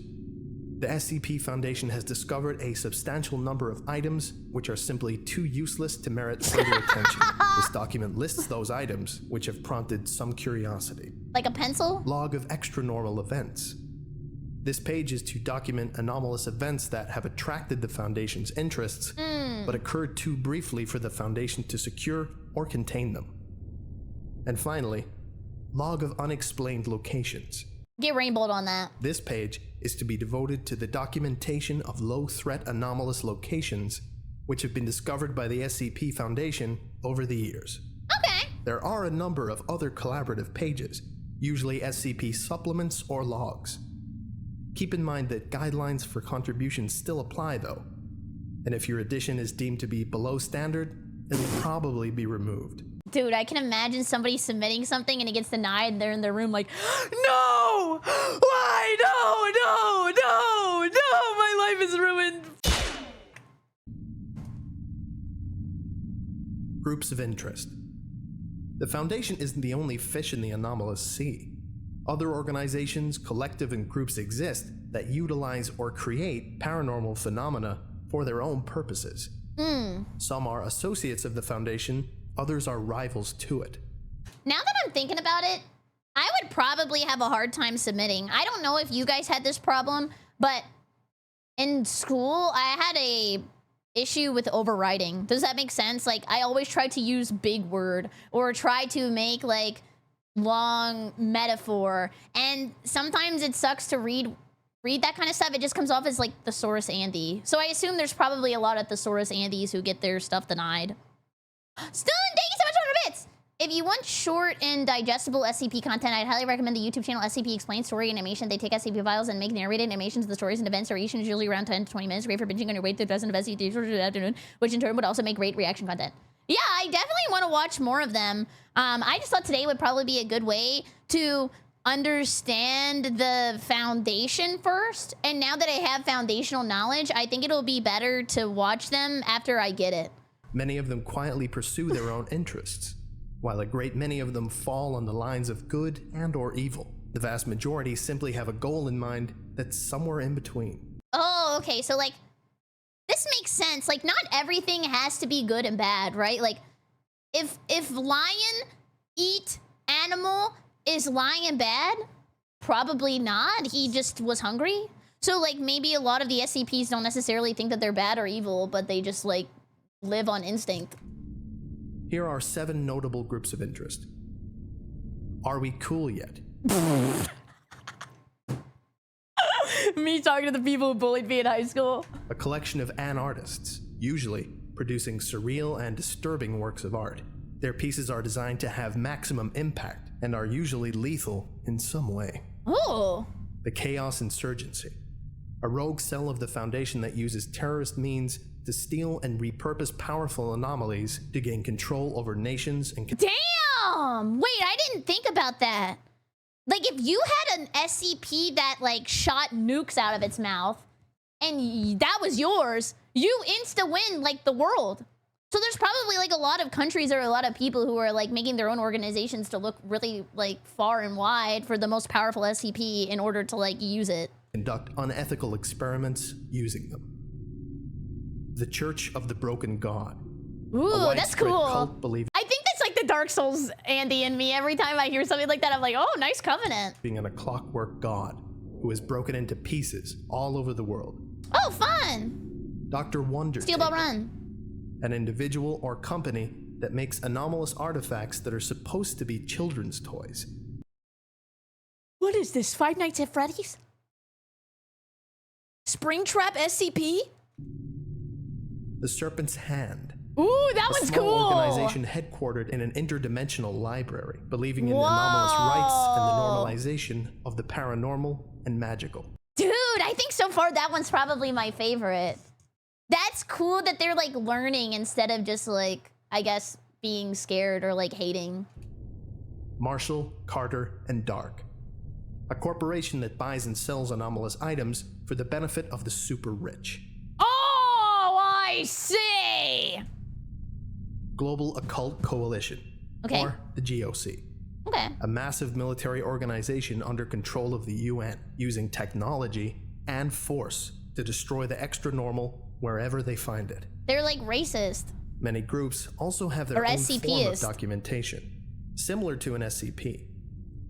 The SCP Foundation has discovered a substantial number of items which are simply too useless to merit further attention. This document lists those items which have prompted some curiosity. Like a pencil? Log of extranormal events. This page is to document anomalous events that have attracted the Foundation's interests, but occurred too briefly for the Foundation to secure or contain them. And finally, log of unexplained locations. Get rainbowed on that. This page is to be devoted to the documentation of low-threat anomalous locations which have been discovered by the SCP Foundation over the years. Okay. There are a number of other collaborative pages, usually SCP supplements or logs. Keep in mind that guidelines for contributions still apply though, and if your edition is deemed to be below standard, it will probably be removed. Dude, I can imagine somebody submitting something and it gets denied and they're in their room like, no! Why? No! My life is ruined. Groups of interest. The Foundation isn't the only fish in the anomalous sea. Other organizations, collective, and groups exist that utilize or create paranormal phenomena for their own purposes. Some are associates of the Foundation, others are rivals to it. Now that I'm thinking about it, I would probably have a hard time submitting. I don't know if you guys had this problem, but in school, I had a issue with overwriting. Does that make sense? Like, I always tried to use big word or try to make, like, long metaphor, and sometimes it sucks to read that kind of stuff. It just comes off as like Thesaurus Andy. So I assume there's probably a lot of Thesaurus Andys who get their stuff denied. Still, thank you so much for the bits. If you want short and digestible SCP content, I'd highly recommend the YouTube channel SCP Explains Story Animation. They take SCP files and make narrated animations of the stories and events. Duration is usually around 10 to 20 minutes. Great for binging on your way through the rest of SCP for the afternoon, which in turn would also make great reaction content. Yeah, I definitely want to watch more of them. I just thought today would probably be a good way to understand the Foundation first. And now that I have foundational knowledge, I think it'll be better to watch them after I get it. Many of them quietly pursue their own interests, while a great many of them fall on the lines of good and or evil. The vast majority simply have a goal in mind that's somewhere in between. Oh, okay, so like, this makes sense. Like, not everything has to be good and bad, right? Like, if lion eat animal, is lion bad? Probably not. He just was hungry. So, like, maybe a lot of the SCPs don't necessarily think that they're bad or evil, but they just, like, live on instinct. Here are 7 notable groups of interest. Are we cool yet? Me talking to the people who bullied me in high school. A collection of artists, usually producing surreal and disturbing works of art. Their pieces are designed to have maximum impact and are usually lethal in some way. Oh. The Chaos Insurgency, a rogue cell of the Foundation that uses terrorist means to steal and repurpose powerful anomalies to gain control over nations and... Damn! Wait, I didn't think about that. Like, if you had an SCP that, like, shot nukes out of its mouth, and that was yours, you insta-win, like, the world. So there's probably, like, a lot of countries or a lot of people who are, like, making their own organizations to look really, like, far and wide for the most powerful SCP in order to, like, use it. Conduct unethical experiments using them. The Church of the Broken God. Ooh, that's cool. Cult believing I think that's like the Dark Souls Andy in me. Every time I hear something like that, I'm like, oh, nice covenant. being in a clockwork god who is broken into pieces all over the world. Oh, fun. Dr. Wonder, Steel Ball Run. an individual or company that makes anomalous artifacts that are supposed to be children's toys. What is this, Five Nights at Freddy's? Springtrap SCP? The Serpent's Hand. Ooh, that A one's small cool. organization headquartered in an interdimensional library, believing in anomalous rights and the normalization of the paranormal and magical. Dude, I think so far that one's probably my favorite. That's cool that they're like learning instead of just like, I guess, being scared or like hating. Marshall, Carter, and Dark. A corporation that buys and sells anomalous items for the benefit of the super rich. Oh, I see. Global Occult Coalition, Okay. or the GOC. Okay. A massive military organization under control of the UN, using technology and force to destroy the extra-normal wherever they find it. They're like racist. Many groups also have their Or own form of SCP-ist. documentation, similar to an SCP.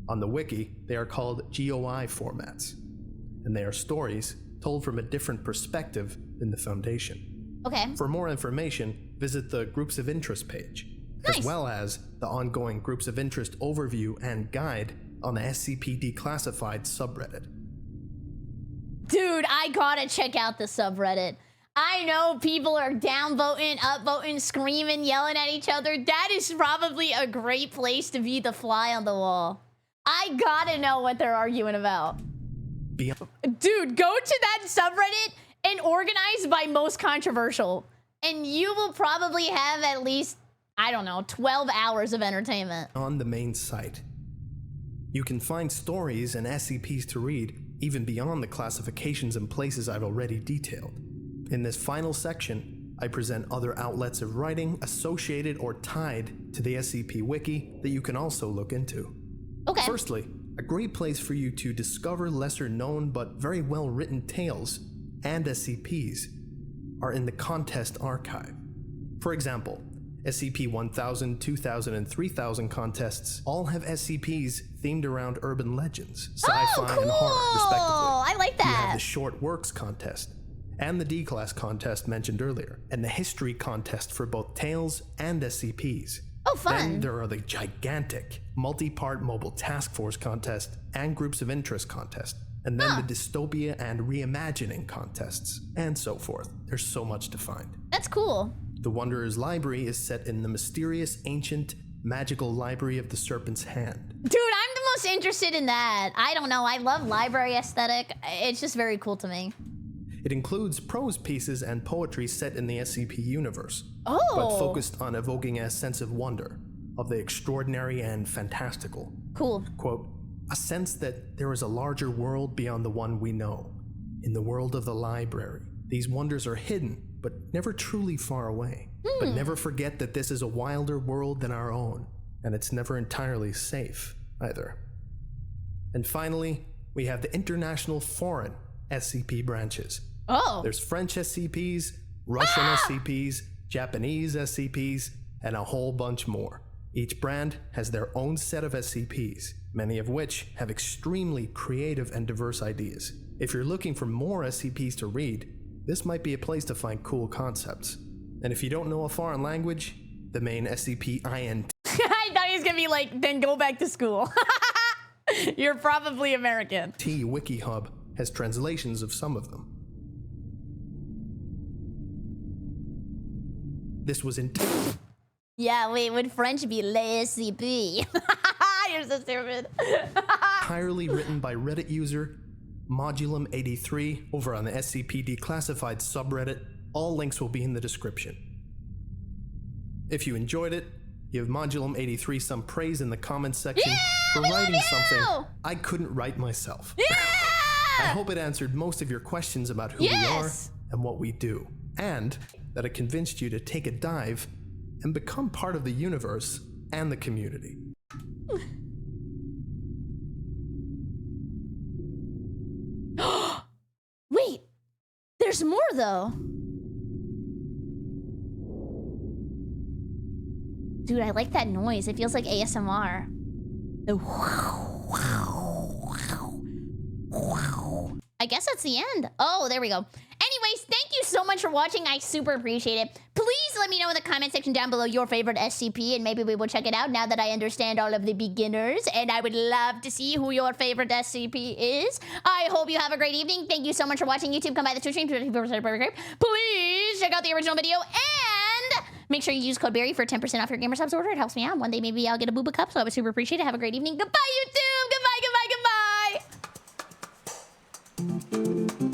On the wiki, they are called GOI Formats, and they are stories told from a different perspective than the Foundation. Okay. For more information, visit the Groups of Interest page, Nice. as well as the ongoing Groups of Interest overview and guide on the SCP Declassified subreddit. Dude, I gotta check out the subreddit. I know people are downvoting, upvoting, screaming, yelling at each other. That is probably a great place to be the fly on the wall. I gotta know what they're arguing about. Beyond Dude, go to that subreddit and organize by most controversial. And you will probably have at least, I don't know, 12 hours of entertainment. the main site, you can find stories and SCPs to read even beyond the classifications and places I've already detailed. In this final section, I present other outlets of writing associated or tied to the SCP Wiki that you can also look into. Okay. Firstly, a great place for you to discover lesser known but very well written tales and SCPs are in the contest archive. For example, SCP-1000, 2000, and 3000 contests all have SCPs themed around urban legends, sci-fi, cool. and horror, respectively. I like You have that. the Short Works contest, and the D-Class contest mentioned earlier, and the History contest for both tales and SCPs. Oh, fun. Then there are the gigantic multi-part Mobile Task Force contest and Groups of Interest contest, and then the Dystopia and Reimagining contests, and so forth. There's so much to find. That's cool. The Wanderer's Library is set in the mysterious, ancient, magical library of the Serpent's Hand. Dude, I'm the most interested in that. I don't know. I love library aesthetic. It's just very cool to me. It includes prose pieces and poetry set in the SCP universe, but Oh, focused on evoking a sense of wonder, of the extraordinary and fantastical. cool. Quote, a sense that there is a larger world beyond the one we know. In the world of the library, these wonders are hidden, but never truly far away. But never forget that this is a wilder world than our own, and it's never entirely safe either. And finally, we have the international foreign SCP branches. Oh, There's French SCPs, Russian SCPs, Japanese SCPs, and a whole bunch more. Each brand has their own set of SCPs, many of which have extremely creative and diverse ideas. if you're looking for more SCPs to read, this might be a place to find cool concepts. And if you don't know a foreign language, the main SCP-INT I thought he was gonna be like, then go back to school. You're probably American. Wiki Hub has translations of some of them. This was Yeah, wait, would French be les SCP? You're so stupid. entirely written by Reddit user Modulum83 over on the SCP Declassified subreddit. All links will be in the description. If you enjoyed it, give Modulum83 some praise in the comments section for writing something I couldn't write myself. Yeah! I hope it answered most of your questions about who we are and what we do, and that it convinced you to take a dive and become part of the universe and the community. Wait, there's more though. Dude, I like that noise. It feels like ASMR. The I guess that's the end. Oh, there we go. Anyways, thank you so much for watching. I super appreciate it. Please let me know in the comment section down below your favorite SCP, and maybe we will check it out now that I understand all of the beginners, and I would love to see who your favorite SCP is. I hope you have a great evening. Thank you so much for watching. YouTube, come by the Twitch stream. Please check out the original video, and make sure you use code Berry for 10% off your Gamer Subs order. It helps me out. One day maybe I'll get a booba cup, so I would super appreciate it. Have a great evening. Goodbye, YouTube. Goodbye, goodbye, goodbye.